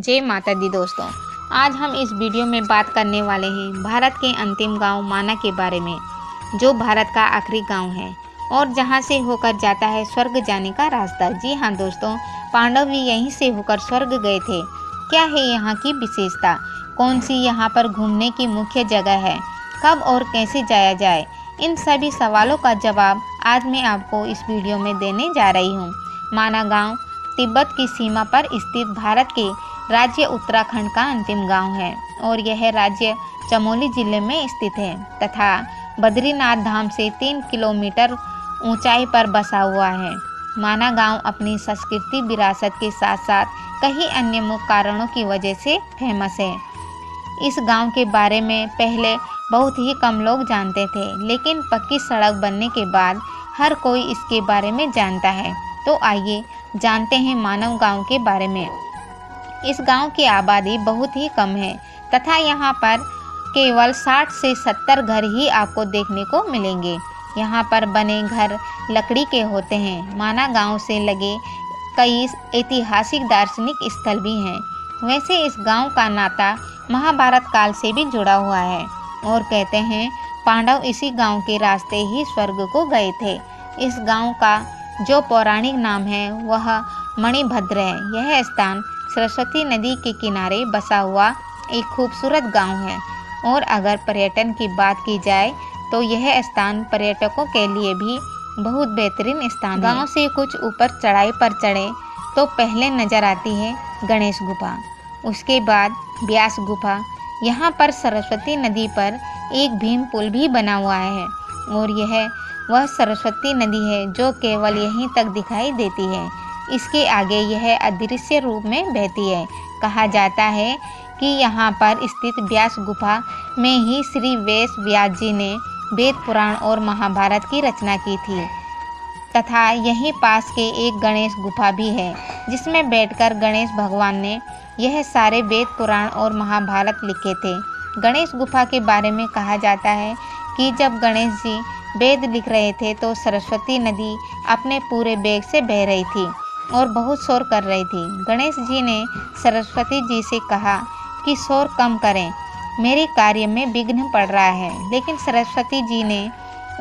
जय माता दी दोस्तों, आज हम इस वीडियो में बात करने वाले हैं भारत के अंतिम गांव माना के बारे में, जो भारत का आखिरी गांव है और जहां से होकर जाता है स्वर्ग जाने का रास्ता। जी हाँ दोस्तों, पांडव भी यहीं से होकर स्वर्ग गए थे। क्या है यहाँ की विशेषता, कौन सी यहाँ पर घूमने की मुख्य जगह है, कब और कैसे जाया जाए, इन सभी सवालों का जवाब आज मैं आपको इस वीडियो में देने जा रही हूँ। माना गाँव तिब्बत की सीमा पर स्थित भारत के राज्य उत्तराखंड का अंतिम गांव है और यह राज्य चमोली जिले में स्थित है तथा बद्रीनाथ धाम से 3 किलोमीटर ऊंचाई पर बसा हुआ है। माना गांव अपनी संस्कृति विरासत के साथ साथ कई अन्य मुख्य कारणों की वजह से फेमस है। इस गांव के बारे में पहले बहुत ही कम लोग जानते थे, लेकिन पक्की सड़क बनने के बाद हर कोई इसके बारे में जानता है। तो आइए जानते हैं मानव गांव के बारे में। इस गांव की आबादी बहुत ही कम है तथा यहाँ पर केवल 60 से 70 घर ही आपको देखने को मिलेंगे। यहाँ पर बने घर लकड़ी के होते हैं। माना गांव से लगे कई ऐतिहासिक दार्शनिक स्थल भी हैं। वैसे इस गांव का नाता महाभारत काल से भी जुड़ा हुआ है और कहते हैं पांडव इसी गांव के रास्ते ही स्वर्ग को गए थे। इस गांव का जो पौराणिक नाम है वह मणिभद्र है। यह स्थान सरस्वती नदी के किनारे बसा हुआ एक खूबसूरत गांव है और अगर पर्यटन की बात की जाए तो यह स्थान पर्यटकों के लिए भी बहुत बेहतरीन स्थान है। गांव से कुछ ऊपर चढ़ाई पर चढ़े तो पहले नजर आती है गणेश गुफा, उसके बाद व्यास गुफा। यहाँ पर सरस्वती नदी पर एक भीम पुल भी बना हुआ है और यह वह सरस्वती नदी है जो केवल यहीं तक दिखाई देती है। इसके आगे यह अदृश्य रूप में बहती है। कहा जाता है कि यहाँ पर स्थित व्यास गुफा में ही श्री वेद व्यास जी ने वेद पुराण और महाभारत की रचना की थी तथा यहीं पास के एक गणेश गुफा भी है जिसमें बैठकर गणेश भगवान ने यह सारे वेद पुराण और महाभारत लिखे थे। गणेश गुफा के बारे में कहा जाता है कि जब गणेश जी वेद लिख रहे थे तो सरस्वती नदी अपने पूरे वेग से बह रही थी और बहुत शोर कर रही थी। गणेश जी ने सरस्वती जी से कहा कि शोर कम करें, मेरे कार्य में विघ्न पड़ रहा है, लेकिन सरस्वती जी ने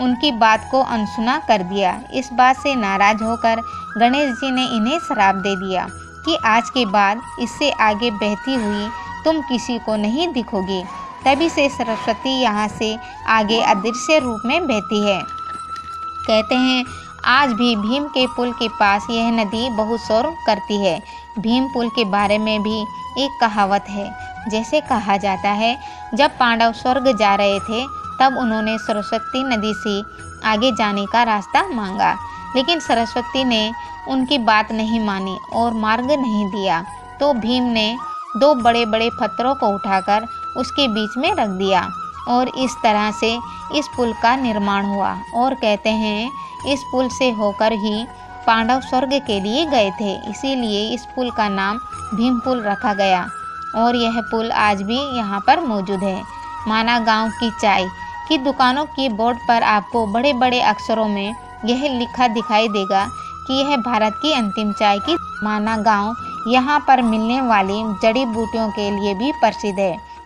उनकी बात को अनसुना कर दिया। इस बात से नाराज होकर गणेश जी ने इन्हें श्राप दे दिया कि आज के बाद इससे आगे बहती हुई तुम किसी को नहीं दिखोगी। तभी से सरस्वती यहाँ से आगे अदृश्य रूप में बहती है। कहते हैं आज भी भीम के पुल के पास यह नदी बहुत शोर करती है। भीम पुल के बारे में भी एक कहावत है। जैसे कहा जाता है जब पांडव स्वर्ग जा रहे थे तब उन्होंने सरस्वती नदी से आगे जाने का रास्ता मांगा, लेकिन सरस्वती ने उनकी बात नहीं मानी और मार्ग नहीं दिया। तो भीम ने 2 बड़े बड़े पत्थरों को उठाकर उसके बीच में रख दिया और इस तरह से इस पुल का निर्माण हुआ। और कहते हैं इस पुल से होकर ही पांडव स्वर्ग के लिए गए थे, इसीलिए इस पुल का नाम भीम पुल रखा गया और यह पुल आज भी यहाँ पर मौजूद है। माना गांव की चाय की दुकानों की बोर्ड पर आपको बड़े बड़े अक्षरों में यह लिखा दिखाई देगा कि यह भारत की अंतिम चाय की। माना गांव यहाँ पर मिलने वाली जड़ी बूटियों के लिए भी प्रसिद्ध है।